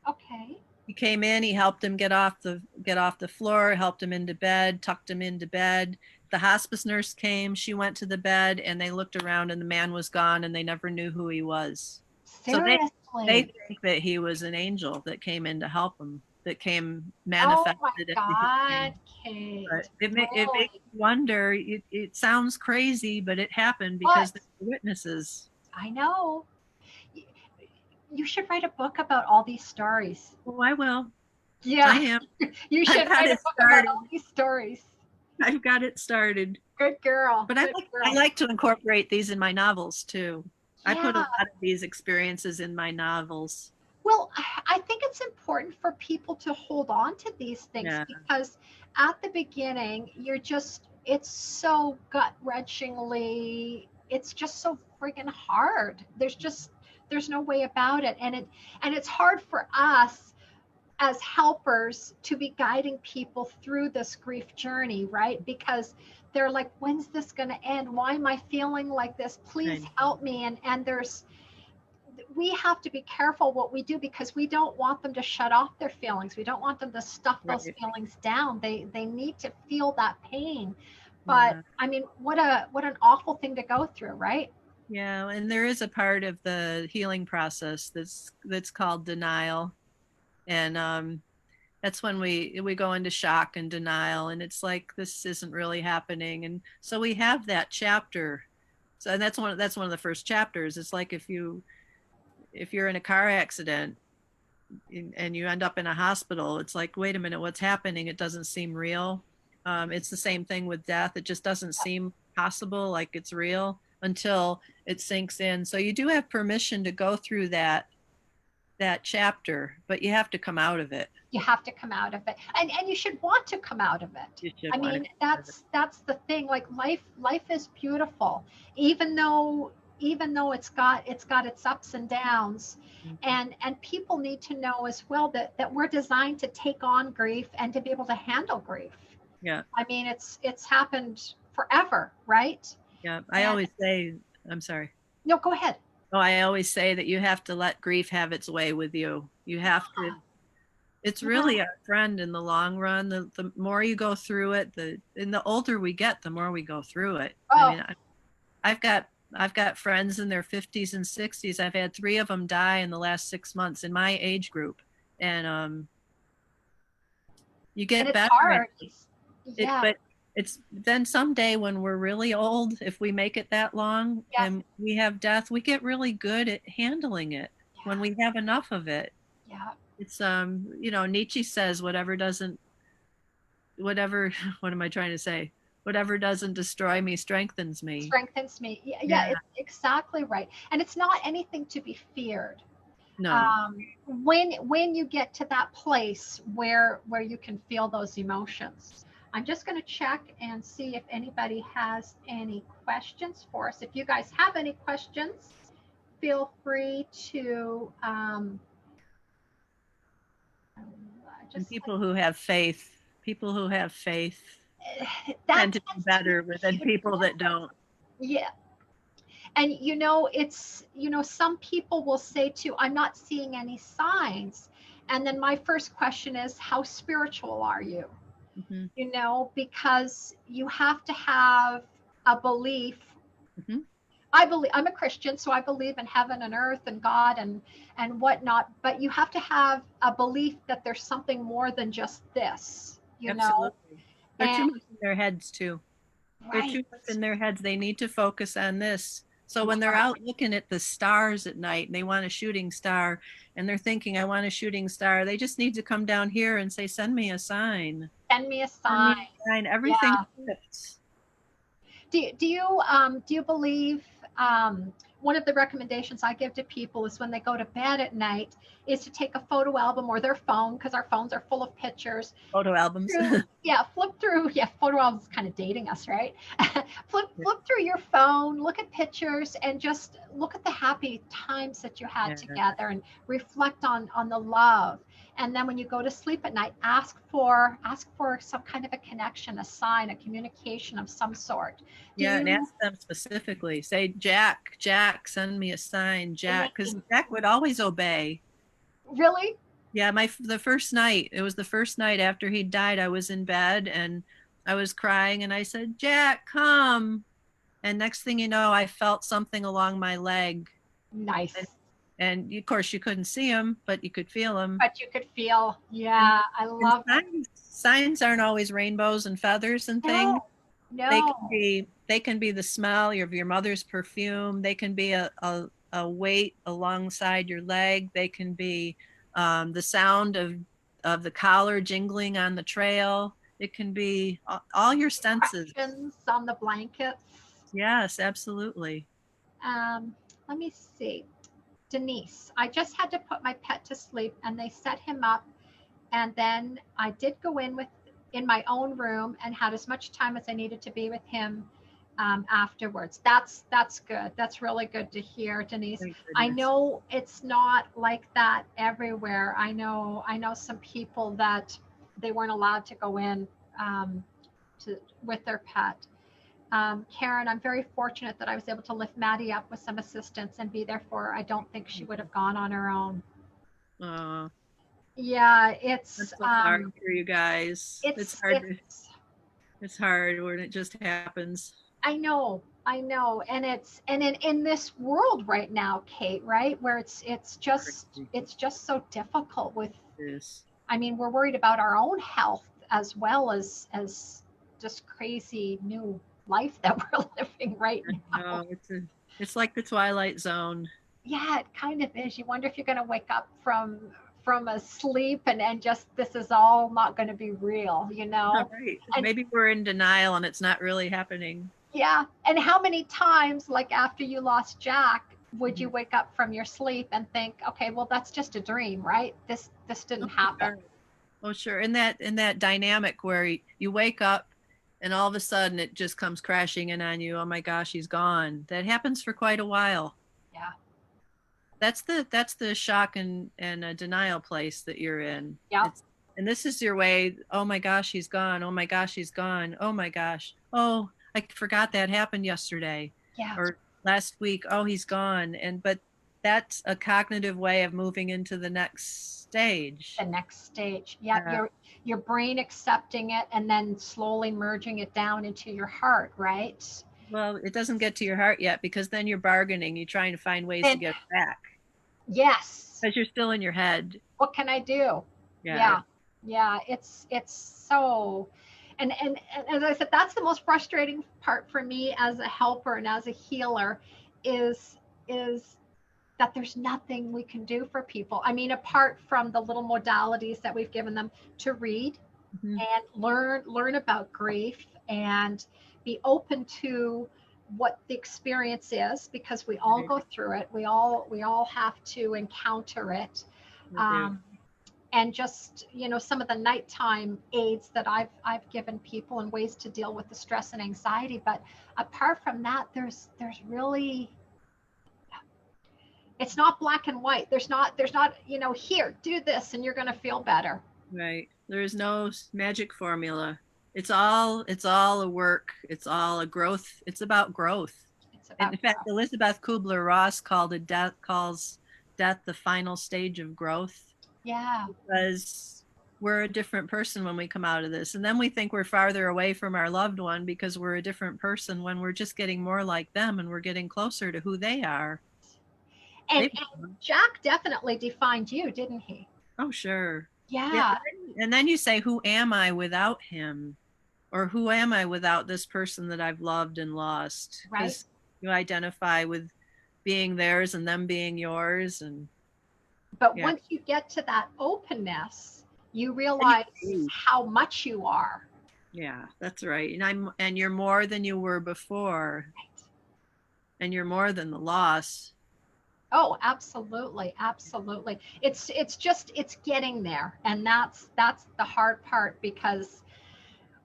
Okay. He came in, he helped him get off the floor, helped him into bed, tucked him into bed. The hospice nurse came, she went to the bed, and they looked around and the man was gone and they never knew who he was. So they Seriously. think that he was an angel that came in to help him, that came Oh my manifested at the God, healing. But Kate. it makes Really? you wonder. It sounds crazy, but it happened What? because there were witnesses. I know. Y- You should write a book about all these stories. Oh, I will. I Yeah, am. you I've should got write a it book about started. all these stories. I've got it started. Good girl. But I Good like I girl. like to incorporate these in my novels too. I put a Yeah. lot of these experiences in my novels. Well, I think it's it's important for people to hold on to these things, Yeah. because at the beginning, it's so gut-wrenchingly, it's just so friggin' hard. There's no way about it. And it's hard for us as helpers to be guiding people through this grief journey, right? Because they're like, when's this going to end? Why am I feeling like this? Please help me. And we have to be careful what we do, because we don't want them to shut off their feelings. We don't want them to stuff those feelings down. They need to feel that pain. But I mean, what an awful thing to go through, right? Yeah, and there is a part of the healing process that's called denial. And that's when we go into shock and denial, and it's like, this isn't really happening. And so we have that chapter. So, and that's one of the first chapters. It's like if you're in a car accident and you end up in a hospital, it's like, wait a minute, what's happening? It doesn't seem real. It's the same thing with death. It just doesn't seem possible, like it's real, until it sinks in. So you do have permission to go through that chapter, but you have to come out of it. You have to come out of it, and you should want to come out of it. I mean, that's the thing. Like, life is beautiful, even though it's got its ups and downs. And people need to know as well that we're designed to take on grief and to be able to handle grief. Yeah. I mean, it's happened forever, right? Yeah. I always say, I'm sorry. No, go ahead. Oh, I always say that you have to let grief have its way with you. You have to. It's really our friend in the long run. The more you go through it, and the older we get, the more we go through it. I mean, I've got friends in their 50s and 60s. I've had 3 of them die in the last 6 months in my age group, and you get better. Hard. But it's then someday when we're really old, if we make it that long and we have death, we get really good at handling it when we have enough of it. Yeah. It's Nietzsche says what am I trying to say? Whatever doesn't destroy me strengthens me. Strengthens me. Yeah, it's exactly right. And it's not anything to be feared. No. When you get to that place where you can feel those emotions. I'm just going to check and see if anybody has any questions for us. If you guys have any questions, feel free to people who have faith tend to be better than people that don't. Yeah. And it's some people will say too, I'm not seeing any signs. And then my first question is, how spiritual are you? Mm-hmm. Because you have to have a belief. Mm-hmm. I'm a Christian, so I believe in heaven and earth and God and whatnot. But you have to have a belief that there's something more than just this. Absolutely. They're too much in their heads too. Right. They're too much in their heads. They need to focus on this. So when they're out looking at the stars at night and they want a shooting star and they're thinking, I want a shooting star, they just need to come down here and say, send me a sign. Send me a sign. Everything fits. Do you believe one of the recommendations I give to people is when they go to bed at night is to take a photo album or their phone, because our phones are full of pictures. Photo albums. Flip through. Yeah, photo albums is kind of dating us, right? flip through your phone, look at pictures, and just look at the happy times that you had together, and reflect on the love. And then when you go to sleep at night, ask for some kind of a connection, a sign, a communication of some sort. And ask them specifically. Say, Jack, send me a sign, Jack, because Jack would always obey. Really? Yeah, the first night, it was the first night after he died, I was in bed and I was crying and I said, Jack, come. And next thing you know, I felt something along my leg. Nice. And of course you couldn't see him, but you could feel him. But you could feel, I love it. Signs aren't always rainbows and feathers and things. No. They can be the smell of your mother's perfume. They can be a weight alongside your leg. They can be the sound of the collar jingling on the trail. It can be all your senses. On the blankets. Yes, absolutely. Let me see. Denise. I just had to put my pet to sleep, and they set him up, and then I did go in my own room and had as much time as I needed to be with him afterwards. That's good. That's really good to hear, Denise. Thank I goodness. know it's not like that everywhere. I know some people that they weren't allowed to go in um, with their pet. Karen, I'm very fortunate that I was able to lift Maddie up with some assistance and be there for her. I don't think she would have gone on her own. Oh, Yeah, I'm so sorry for you guys. It's hard. It's hard when it just happens. I know, and and in this world right now, Kate, right, where it's just so difficult with. Yes. I mean, we're worried about our own health as well as just crazy new life that we're living right now. No, it's like the Twilight Zone. Yeah, it kind of is. You wonder if you're going to wake up from a sleep and just this is all not going to be real, you All know? right. And Maybe we're in denial and it's not really happening. yeah, and how many times, like after you lost Jack, would you Mhm. wake up from your sleep and think, okay, well, that's just a dream, right? This didn't Oh, for happen. sure. Oh, sure. In that dynamic where you wake up and all of a sudden it just comes crashing in on you. Oh my gosh, he's gone. That happens for quite a while. Yeah. That's the shock and denial place that you're in. Yep. And this is your way. Oh my gosh, he's gone. Oh my gosh, he's gone. Oh my gosh. Oh, I forgot that happened yesterday Yeah. or last week. Oh, he's gone. But that's a cognitive way of moving into the next stage. The next stage. Yeah, Uh, your brain accepting it and then slowly merging it down into your heart, right? well, it doesn't get to your heart yet because then you're bargaining. You're trying to find ways to And get it back yes, because you're still in your head. what can I do? Yeah. Yeah. Yeah, it's so and as I said, that's the most frustrating part for me as a helper and as a healer is is that there's nothing we can do for people. I mean, apart from the little modalities that we've given them to read Mhm. and learn about grief and be open to what the experience is because we all Right. go through it. We all have to encounter it. We do. Um, and just some of the nighttime aids that I've given people and ways to deal with the stress and anxiety. But apart from that, there's really it's not black and white. There's not here, do this and you're going to feel better. Right. There is no magic formula. It's all a work. It's all a growth. It's about growth. It's And about in fact, Elizabeth Kubler-Ross calls death the final stage of growth yeah. because we're a different person when we come out of this. And then we think we're farther away from our loved one because we're a different person when we're just getting more like them and we're getting closer to who they are. And, They've, and Jack definitely defined you, didn't he? oh, sure. Yeah. Yeah. And then you say, who am I without him? Or who am I without this person that I've loved and lost? Right. Because you identify with being theirs and them being yours. And But yeah, once you get to that openness, you and you realize breathe. how much you are. Yeah, that's right. And you're more than you were before, Right. and you're more than the loss. Oh, absolutely, absolutely. It's getting there, and that's the hard part because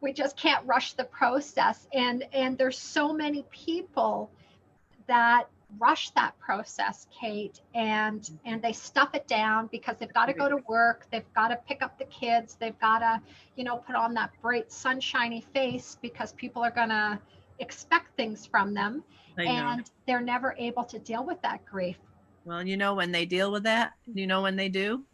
we just can't rush the process. And there's so many people that rush that process, Kate, and they stuff it down because they've got to go to work, they've got to pick up the kids, they've got to, put on that bright sunshiny face because people are going to expect things from them, I know. and they're never able to deal with that grief. Well, when they deal with that, when they do?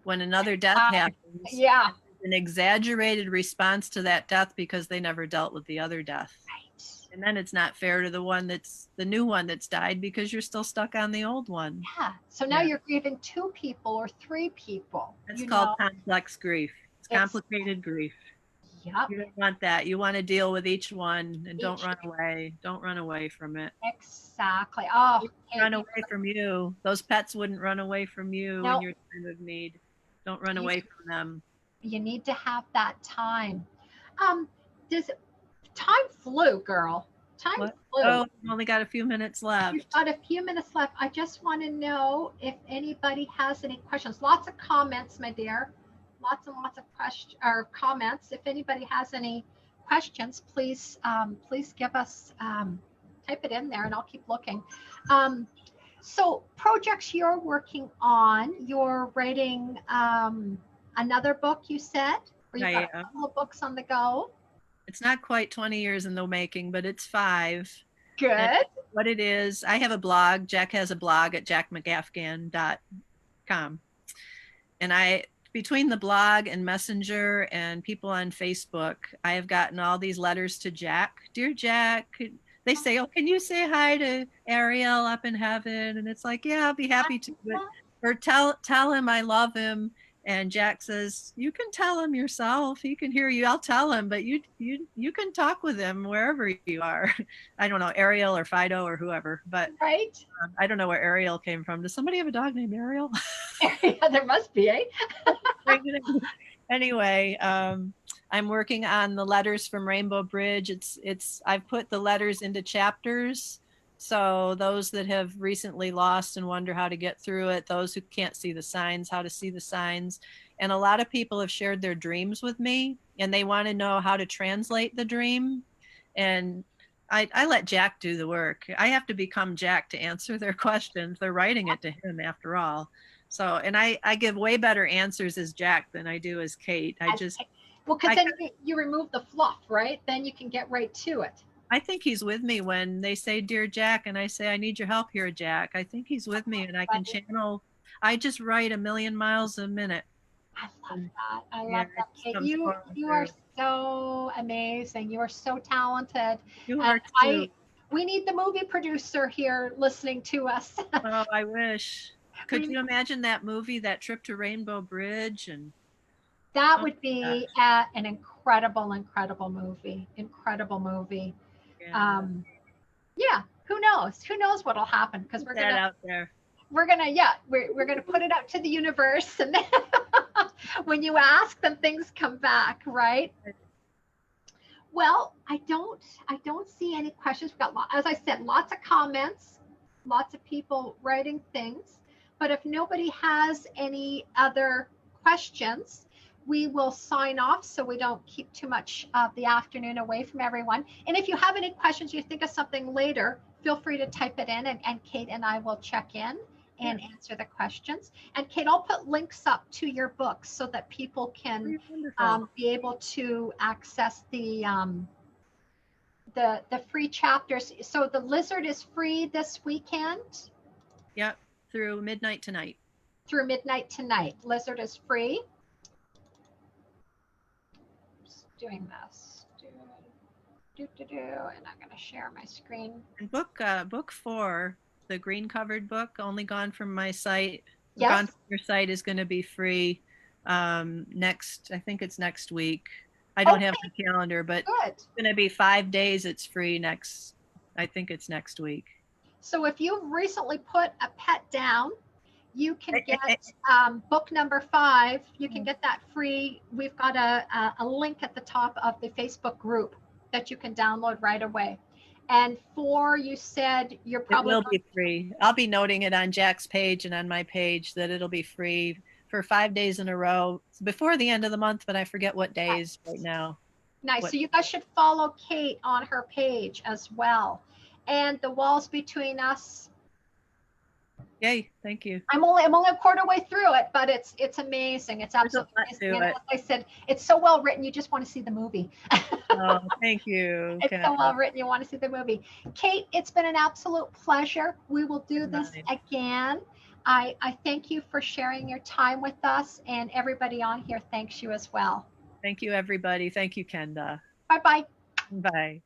When another death Uh, happens, yeah, an exaggerated response to that death because they never dealt with the other death. right. And then it's not fair to the new one that's died because you're still stuck on the old one. Yeah. So now Yeah. you're grieving two people or three people. It's called complex grief. It's It's complicated grief. yep. You don't want that. You want to deal with each one and don't Each run away. Don't run away from it. exactly. Oh, Kate, Run away from you. Those pets wouldn't run away from you in no, your time of need. Don't run you away from them. you need to have that time. Um, does time flew, girl? Time What? flew. Oh, we've only got a few minutes left. We've got a few minutes left. I just want to know if anybody has any questions. Lots of comments, my dear. Lots and lots of questions or comments. If anybody has any questions, please please give us type it in there, and I'll keep looking. So projects you're working on. You're writing another book, you said, or you've got a couple of books on the go. It's not quite 20 years in the making, but it's 5. Good. And what it is, I have a blog. Jack has a blog at jackmcgaffgan.com. And between the blog and Messenger and people on Facebook, I have gotten all these letters to Jack. Dear Jack, they say, oh, can you say hi to Ariel up in heaven? And it's like, yeah, I'll be happy to. Or tell him I love him. And Jack says, you can tell him yourself. He can hear you. I'll tell him, but you can talk with him wherever you are. I don't know, Ariel or Fido or whoever, but right. I don't know where Ariel came from. Does somebody have a dog named Ariel? Yeah, there must be, eh? Anyway, I'm working on the letters from Rainbow Bridge. I've put the letters into chapters. So those that have recently lost and wonder how to get through it, those who can't see the signs, how to see the signs. And a lot of people have shared their dreams with me, and they want to know how to translate the dream. And I let Jack do the work. I have to become Jack to answer their questions. They're writing it to him after all. So, and I give way better answers as Jack than I do as Kate. Well, because then you remove the fluff, right? Then you can get right to it. I think he's with me when they say, dear Jack, and I say, I need your help here, Jack. I think he's with me, and I can channel. I just write 1,000,000 miles a minute. I love that. I love that, Kate. You are so amazing. You are so talented. You are too. We need the movie producer here listening to us. Oh, I wish. Could you imagine that movie, that trip to Rainbow Bridge? And that would be an incredible, incredible movie. Incredible movie. Yeah. Who knows? Who knows what'll happen? Because we're gonna out there. We're gonna put it out to the universe, and then when you ask, then things come back, right? Well, I don't see any questions. We've got, as I said, lots of comments, lots of people writing things. But if nobody has any other questions, we will sign off so we don't keep too much of the afternoon away from everyone. And if you have any questions, you think of something later, feel free to type it in, and Kate and I will check in and answer the questions. And Kate, I'll put links up to your books so that people can be able to access the free chapters. So the Lizard is free this weekend? Yep, through midnight tonight. Through midnight tonight. Lizard is free. Just doing this. And I'm going to share my screen. And book 4, the green covered book, only gone from my site. Yes. Gone from your site is going to be free I think it's next week. I don't have the calendar, but it's going to be 5 days. It's free I think it's next week. So if you've recently put a pet down, you can get book number 5. You can get that free. We've got a link at the top of the Facebook group that you can download right away. And 4, you said you're probably... It will be free. I'll be noting it on Jack's page and on my page that it'll be free for 5 days in a row. It's before the end of the month, but I forget what days right now. Nice. So you guys should follow Kate on her page as well. And The Walls Between Us. Yay, thank you. I'm only a quarter way through it, but it's amazing. It's absolutely amazing. And as I said, it's so well written, you just want to see the movie. Oh, thank you. It's so well written, you want to see the movie. Kate, it's been an absolute pleasure. We will do this again. I thank you for sharing your time with us, and everybody on here thanks you as well. Thank you, everybody. Thank you, Kenda. Bye-bye. Bye.